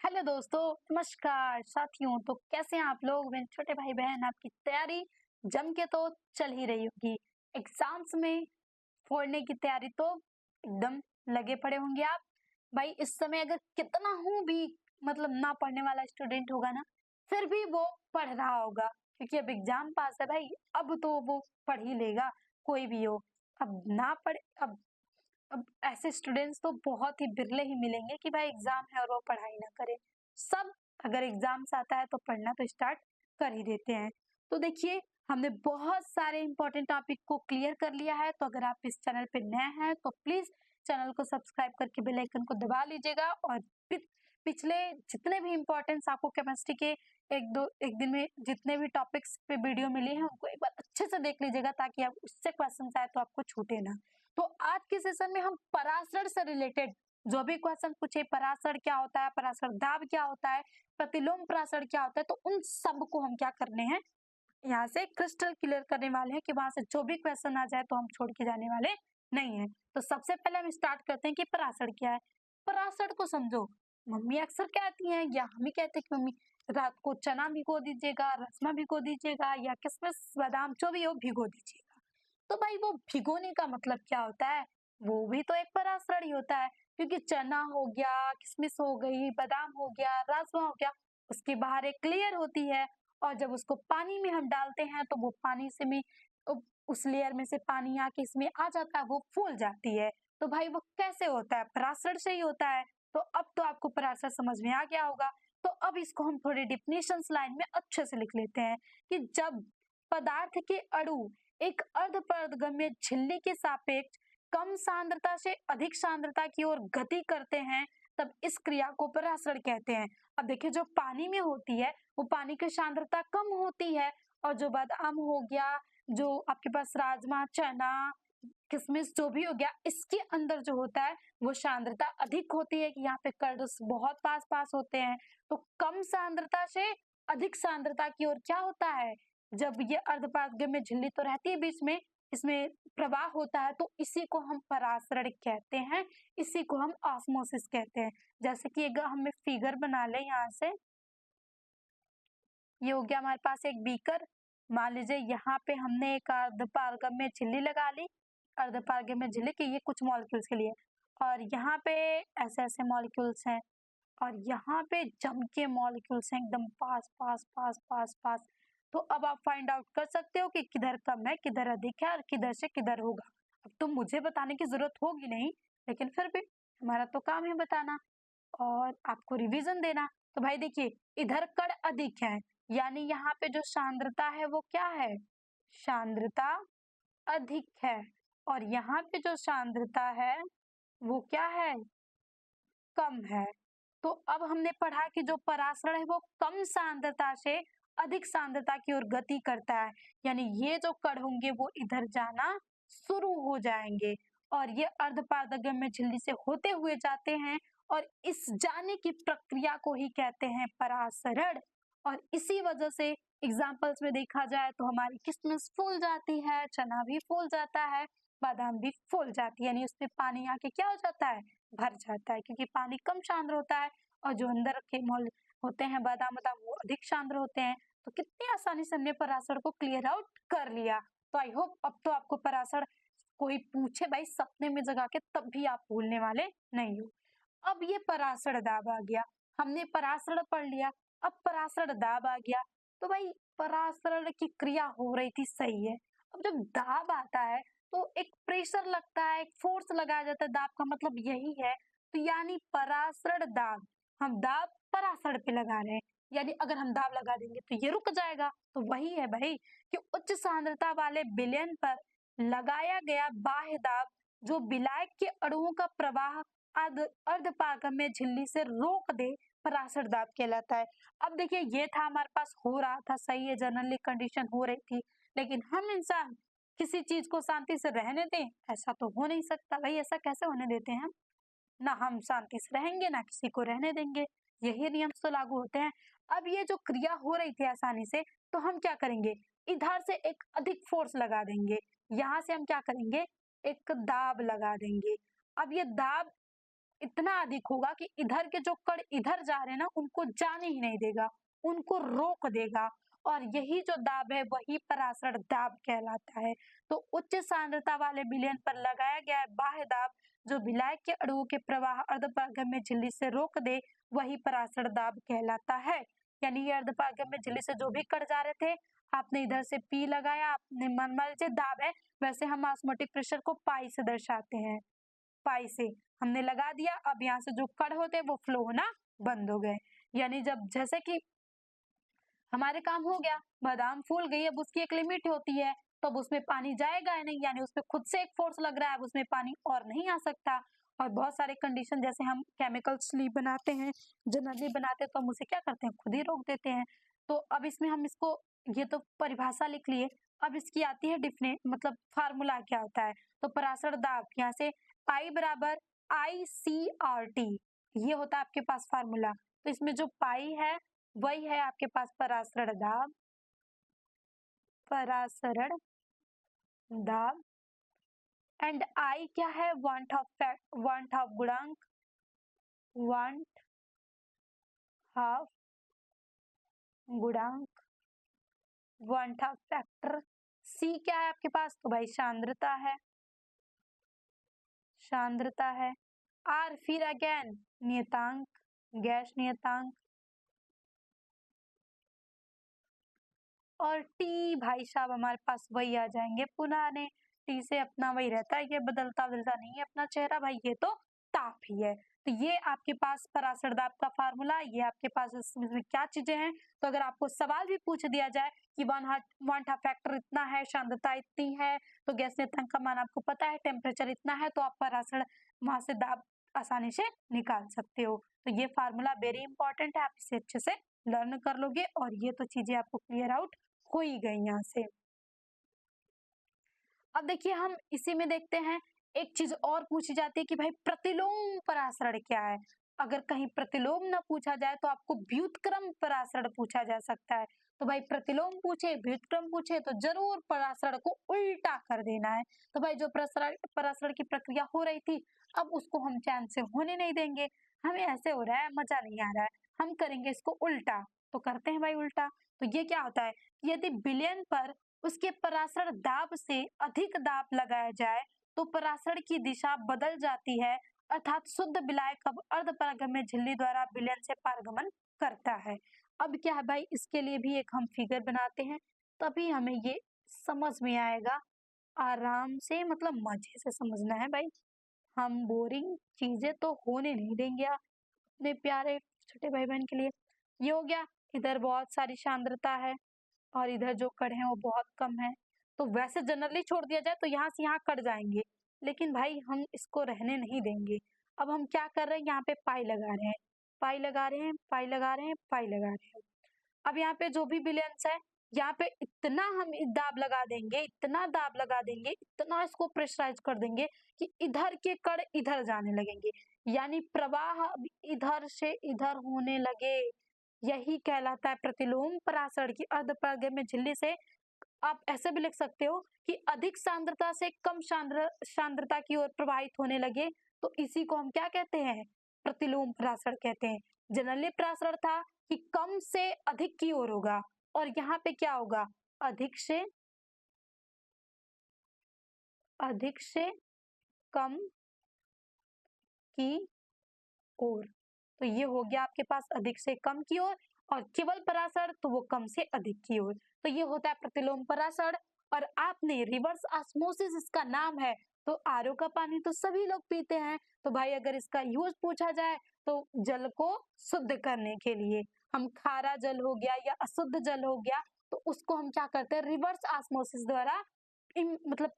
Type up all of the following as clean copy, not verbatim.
Hello दोस्तों, नमस्कार साथियों। तो कैसे हैं आप लोग? मेरे छोटे भाई बहन, आपकी तैयारी जम के तो चल ही रही होगी। एग्जाम्स में फोड़ने की तैयारी तो एकदम लगे पड़े होंगे आप। भाई इस समय अगर कितना हूँ भी मतलब ना पढ़ने वाला स्टूडेंट होगा ना, फिर भी वो पढ़ रहा होगा, क्योंकि अब एग्जाम पास है भाई। अब तो वो पढ़ ही लेगा, कोई भी हो। अब ना पढ़े अब ऐसे स्टूडेंट्स तो बहुत ही बिरले ही मिलेंगे कि भाई एग्जाम है और वो पढ़ाई ना करें। सब अगर एग्जाम्स आता है तो पढ़ना तो स्टार्ट कर ही देते हैं। तो देखिए, हमने बहुत सारे इंपॉर्टेंट टॉपिक को क्लियर कर लिया है। तो अगर आप इस चैनल पे नए हैं तो प्लीज चैनल को सब्सक्राइब करके बेल आइकन को दबा लीजिएगा। और पिछले जितने भी इम्पोर्टेंस आपको केमिस्ट्री के एक दिन में जितने भी टॉपिक्स पे वीडियो मिली है उनको एक बार अच्छे से देख लीजिएगा, ताकि आप उससे क्वेश्चन आए तो आपको छूटे ना। तो आज के सेशन में हम पराशर से रिलेटेड जो भी क्वेश्चन पूछे, पराशर क्या होता है, पराशर दाब क्या होता है, प्रतिलोम पराशर क्या होता है, तो उन सब को हम क्या करने हैं, यहाँ से क्रिस्टल क्लियर करने वाले हैं कि वहां से जो भी क्वेश्चन आ जाए तो हम छोड़ के जाने वाले नहीं है। तो सबसे पहले हम स्टार्ट करते हैं कि पराशर क्या है। पराशर को समझो। मम्मी अक्सर कहती हैं या हम ही कहते हैं कि मम्मी रात को चना भिगो दीजिएगा, राजमा भिगो दीजिएगा, या किशमिश बादाम जो भी हो भिगो दीजिएगा। तो भाई वो भिगोने का मतलब क्या होता है? वो भी तो एक पराशर ही होता है, क्योंकि चना हो गया, किशमिश हो गई, बादाम हो गया, राजमा हो गया, उसकी बाहर एक लेयर होती है। और जब उसको पानी में हम डालते हैं तो वो पानी से में उस लेयर में से पानी आके इसमें आ जाता है, वो फूल जाती है। तो भाई वो कैसे होता है? पराशर से ही होता है। तो अब तो आपको पराशर समझ में आ गया होगा। तो अब इसको हम थोड़े डिफिनेशंस लाइन में अच्छे से लिख लेते हैं कि जब पदार्थ के अणु एक अर्धपारगम्य झिल्ली के सापेक्ष कम सांद्रता से अधिक सांद्रता की ओर गति करते हैं, तब इस क्रिया को पराशर कहते हैं। अब देखिए, जो पानी में होती है वो पानी की सांद्रता कम होती है, और जो बादाम हो गया, जो आपके पास राजमा, चना, किशमिश जो भी हो गया, इसके अंदर जो होता है वो सांद्रता अधिक होती है, कि यहाँ पे कर्ड्स बहुत पास पास होते हैं। तो कम सांद्रता से अधिक सांद्रता की ओर क्या होता है, जब ये अर्धपारगम्य में झिल्ली तो रहती है बीच में, इसमें प्रवाह होता है, तो इसी को हम परासरण कहते हैं। इसी को हम ऑस्मोसिस कहते हैं। जैसे कि अगर हमें फिगर बना ले यहाँ से, ये हो गया हमारे पास एक बीकर। मान लीजिए यहाँ पे हमने एक अर्धपारगम्य झिल्ली लगा ली। अर्धपारगम्य झिल्ली के ये कुछ मॉलिक्यूल्स के लिए, और यहाँ पे ऐसे ऐसे मॉलिक्यूल्स हैं, और यहाँ पे जम के मॉलिक्यूल्स हैं एकदम पास पास पास पास पास। तो अब आप फाइंड आउट कर सकते हो कि किधर कम है, किधर अधिक है, और किधर से किधर होगा। अब तो मुझे बताने की जरूरत होगी नहीं, लेकिन फिर भी हमारा तो काम है बताना और आपको रिवीजन देना। तो भाई देखिए, इधर कण अधिक है, यानी यहाँ पे जो सांद्रता है वो क्या है? सांद्रता अधिक है। और यहाँ पे जो सांद्रता है वो क्या है? कम है। तो अब हमने पढ़ा कि जो परासरण है वो कम सांद्रता से अधिक सांद्रता की ओर गति करता है, यानी ये जो कण होंगे वो इधर जाना शुरू हो जाएंगे, और ये अर्धपारगम्य झिल्ली से होते हुए जाते हैं, और इस जाने की प्रक्रिया को ही कहते हैं परासरण। और इसी वजह से एग्जाम्पल्स में देखा जाए तो हमारी किशमिश फूल जाती है, चना भी फूल जाता है, बादाम भी फूल जाती है, यानी उसमें पानी आके क्या हो जाता है? भर जाता है, क्योंकि पानी कम सांद्र होता है, और जो अंदर के मोल होते हैं बादाम बादाम वो अधिक सांद्र होते हैं। तो कितनी आसानी से हमने पराशर को क्लियर आउट कर लिया। तो आई होप अब तो आपको पराशर कोई पूछे भाई सपने में जगा के, तब भी आप भूलने वाले नहीं हो। अब ये पराशर दाब आ गया, हमने पराशर पढ़ लिया। अब पराशर दाब आ गया। तो भाई पराशरण की क्रिया हो रही थी, सही है। अब जब दाब आता है तो एक प्रेशर लगता है, एक फोर्स लगाया जाता है, दाब का मतलब यही है। तो यानी पराशर दाब, हम दाब पराशर पे लगा रहे हैं, यानी अगर हम दाब लगा देंगे तो ये रुक जाएगा। तो वही है भाई कि उच्च सांद्रता वाले विलयन पर लगाया गया बाह्य दाब जो विलायक के अणुओं का प्रवाह अर्धपारगम्य झिल्ली से रोक दे, पराशर दाब कहलाता है। अब देखिए, ये था हमारे पास हो रहा था, सही है, जनरली कंडीशन हो रही थी, लेकिन हम इंसान किसी चीज को शांति से रहने दें? ऐसा तो हो नहीं सकता भाई, ऐसा कैसे होने देते हैं? ना हम शांति से रहेंगे ना किसी को रहने देंगे। यही नियम तो लागू होते हैं। अब ये जो क्रिया हो रही थी आसानी से, तो हम क्या करेंगे? इधर से एक अधिक फोर्स लगा देंगे, यहाँ से हम क्या करेंगे? एक दाब लगा देंगे। अब ये दाब इतना अधिक होगा कि इधर के जो कण इधर जा रहे हैं ना, उनको जाने ही नहीं देगा, उनको रोक देगा। और यही जो दाब है वही परासरण दाब कहलाता है। तो उच्च सांद्रता वाले विलयन पर लगाया गया है बाह्य दाब, जो विलायक के अणुओं के प्रवाह अर्धपारगम्य झिल्ली से रोक दे, वही परासरण दाब कहलाता है। यानी ये अर्धपारगम्य झिल्ली से जो भी कण जा रहे थे, आपने इधर से पी लगाया, आपने मन लीजिए दाब है, वैसे हम ऑस्मोटिक प्रेशर को पाई से दर्शाते हैं। पाई से हमने लगा दिया, अब यहाँ से जो कण होते हैं वो फ्लो होना बंद हो गए। यानी जब जैसे कि हमारे काम हो गया, बादाम फूल गई, अब उसकी एक लिमिट होती है, तो अब उसमें पानी जाएगा नहीं, यानी उसपे खुद से एक फोर्स लग रहा है, अब उसमें पानी और नहीं आ सकता। और बहुत सारे कंडीशन, जैसे हम केमिकल स्लीप बनाते हैं, जनरली बनाते हैं, तो हम उसे क्या करते हैं, खुद ही रोक देते हैं। तो अब इसमें हम इसको, ये तो परिभाषा लिख लिए, अब इसकी आती है डिफिनेट, मतलब फार्मूला क्या होता है। तो परासरण दाब, यहाँ से पाई बराबर ICRT, ये होता है आपके पास फार्मूला। तो इसमें जो पाई है वही है आपके पास परासरण दाब, परासरण दाब। एंड आई क्या है, वांट ऑफ गुणांक, वांट ऑफ गुणांक, वांट ऑफ फैक्टर। सी क्या है आपके पास, तो भाई सांद्रता है, सांद्रता है। आर फिर अगेन नियतांक, गैस नियतांक। और टी भाई साहब हमारे पास वही आ जाएंगे पुराने, टी से अपना वही रहता है, ये बदलता नहीं है अपना चेहरा भाई, ये तो ताप ही है। तो ये आपके पास परासरण दाब का फार्मूला, ये आपके पास इसमें क्या चीजें हैं। तो अगर आपको सवाल भी पूछ दिया जाए कि वांट हाफ फैक्टर इतना है, सांद्रता इतनी है, तो गैस नियतांक का मान आपको पता है, टेम्परेचर इतना है, तो आप परासरण वहां से दाब आसानी से निकाल सकते हो। तो ये फार्मूला वेरी इंपॉर्टेंट है, आप इसे अच्छे से लर्न कर लोगे, और ये तो चीजें आपको क्लियर आउट हो ही गई यहाँ से। अब देखिए हम इसी में देखते हैं, एक चीज और पूछी जाती है कि भाई प्रतिलोम परासरण क्या है। अगर कहीं प्रतिलोम ना पूछा जाए तो आपको व्युत्क्रम परासरण पूछा जा सकता है। तो भाई प्रतिलोम पूछे, व्युत्क्रम पूछे, तो जरूर परासरण को उल्टा कर देना है। तो भाई जो परासरण की प्रक्रिया हो रही थी, अब उसको हम चैन से होने नहीं देंगे। हमें ऐसे हो रहा है, मजा नहीं आ रहा है, हम करेंगे इसको उल्टा। तो करते हैं भाई उल्टा। तो ये क्या होता है, यदि विलयन पर उसके परासरण दाब से अधिक दाब लगाया जाए तो परासरण की दिशा बदल जाती है, अर्थात शुद्ध विलायक अब अर्धपरागम्य झिल्ली द्वारा विलयन से पारगमन करता है। अब क्या है भाई, इसके लिए भी एक हम फिगर बनाते हैं, तभी हमें ये समझ में आएगा आराम से, मतलब मजे से समझना है भाई। हम बोरिंग चीजें तो होने नहीं देंगे अपने प्यारे छोटे भाई बहन के लिए। ये हो गया, इधर बहुत सारी सांद्रता है और इधर जो कण है वो बहुत कम है। तो वैसे जनरली छोड़ दिया जाए तो यहाँ से यहाँ कट जाएंगे, लेकिन भाई हम इसको रहने नहीं देंगे। अब हम क्या कर रहे हैं, यहाँ पे पाई लगा रहे हैं, पाई लगा रहे हैं, पाई लगा रहे हैं, पाई लगा रहे हैं। अब यहाँ पे जो भी विलयंस है, यहाँ पे इतना हम दाब लगा देंगे, इतना दाब लगा देंगे, इतना इसको प्रेशराइज कर देंगे कि इधर के कण इधर जाने लगेंगे, यानी प्रवाह इधर से इधर होने लगे। यही कहलाता है प्रतिलोम परासरण की अर्धपरागम्य झिल्ली से। आप ऐसे भी लिख सकते हो कि अधिक सांद्रता से कम सांद्रता की ओर प्रवाहित होने लगे, तो इसी को हम क्या कहते हैं, प्रतिलोम परासरण कहते हैं। जनरली परासरण था कि कम से अधिक की ओर होगा, और यहाँ पे क्या होगा, अधिक से कम की ओर। तो ये हो गया आपके पास अधिक से कम की ओर, और केवल परासरण तो वो कम से अधिक की ओर। तो ये होता है प्रतिलोम परासरण। और आपने रिवर्स ऑस्मोसिस इसका नाम है, तो आरओ का पानी तो सभी लोग पीते हैं, तो भाई अगर इसका यूज पूछा जाए तो जल को शुद्ध करने के लिए, हम खारा जल हो गया या अशुद्ध जल हो गया, तो उसको हम क्या करते हैं, रिवर्स ऑस्मोसिस द्वारा मतलब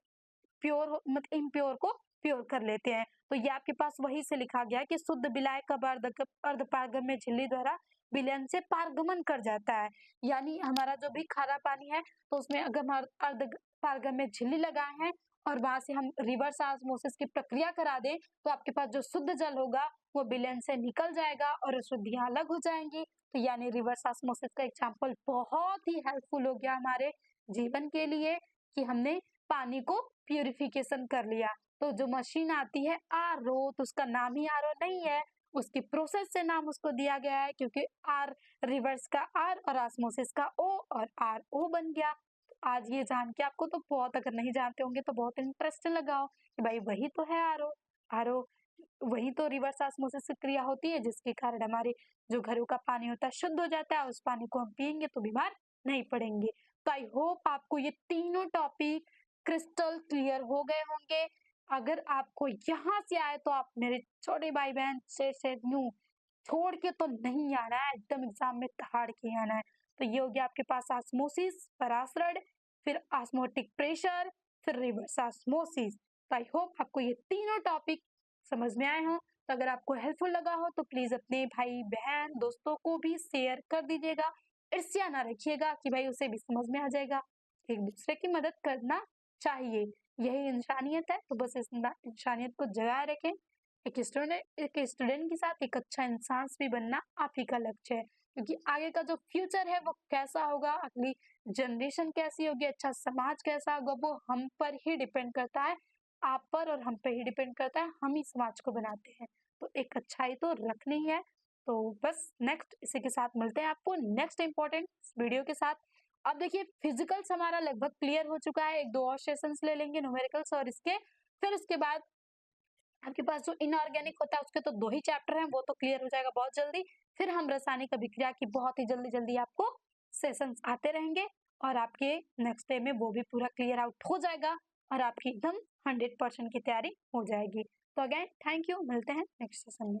प्योर मतलब इम्प्योर को प्योर कर लेते हैं। तो ये आपके पास वही से लिखा गया है कि शुद्ध विलायक अब अर्धपारगम्य झिल्ली द्वारा विलयन से पारगमन कर जाता है। यानी हमारा जो भी खारा पानी है, तो उसमें अगर हम अर्ध पारगम्य झिल्ली लगाए हैं और वहां से हम रिवर्स ऑस्मोसिस की प्रक्रिया करा दें, तो आपके पास जो शुद्ध जल होगा वो विलयन से निकल जाएगा और अशुद्धियां अलग हो जाएंगी। तो यानी रिवर्स ऑस्मोसिस का एग्जाम्पल बहुत ही हेल्पफुल हो गया हमारे जीवन के लिए, कि हमने पानी को प्यूरिफिकेशन कर लिया। तो जो मशीन आती है आरओ, तो उसका नाम ही आरओ नहीं है, उसकी प्रोसेस से नाम उसको दिया गया है, क्योंकि आर रिवर्स का आर और ऑस्मोसिस का ओ और आर ओ बन गया। आज ये जान के आपको तो बहुत, अगर नहीं जानते होंगे तो बहुत इंटरेस्ट लगा हो कि भाई वही तो है आरओ। आरओ वही तो रिवर्स ऑस्मोसिस से क्रिया होती है, जिसके कारण हमारे जो घरों का पानी होता है शुद्ध हो जाता है, उस पानी को हम पियेंगे तो बीमार नहीं पड़ेंगे। तो आई होप आपको ये तीनों टॉपिक क्रिस्टल क्लियर हो गए होंगे। अगर आपको यहाँ से आए तो आप मेरे छोटे भाई बहन से न्यू छोड़ के तो नहीं आना है, एकदम एग्जाम में दहाड़ के आना है। तो ये हो गया आपके पास ऑस्मोसिस, परासरण, फिर ऑस्मोटिक प्रेशर, फिर रिवर्स ऑस्मोसिस। तो आई होप आपको ये तीनों टॉपिक समझ में आए हों। तो अगर आपको हेल्पफुल लगा हो तो प्लीज अपने भाई बहन दोस्तों को भी शेयर कर दीजिएगा। ईर्ष्या ना रखिएगा कि भाई उसे भी समझ में आ जाएगा। एक दूसरे की मदद करना चाहिए, यही इंसानियत है। तो बस इस इंसानियत को जगाए रखें। एक स्टूडेंट के साथ एक अच्छा इंसान भी बनना आप ही का लक्ष्य है, क्योंकि आगे का जो फ्यूचर है वो कैसा होगा, अगली जनरेशन कैसी होगी, अच्छा समाज कैसा होगा, वो हम पर ही डिपेंड करता है, आप पर और हम पे ही डिपेंड करता है। हम ही समाज को बनाते हैं, तो एक अच्छाई तो रखनी है। तो बस नेक्स्ट इसी के साथ मिलते हैं आपको नेक्स्ट इंपॉर्टेंट वीडियो के साथ। अब देखिए फिजिकल्स हमारा लगभग क्लियर हो चुका है, एक दो और सेशंस ले लेंगे न्यूमेरिकल्स और इसके, फिर उसके बाद आपके पास जो इनऑर्गेनिक होता है उसके तो 2 ही चैप्टर हैं, वो तो क्लियर हो जाएगा बहुत जल्दी। फिर हम रासायनिक अभिक्रिया की बहुत ही जल्दी आपको सेशंस आते रहेंगे, और आपके नेक्स्ट डे में वो भी पूरा क्लियर आउट हो जाएगा और आपकी एकदम 100% की तैयारी हो जाएगी। तो अगेन थैंक यू, मिलते हैं नेक्स्ट सेशन में।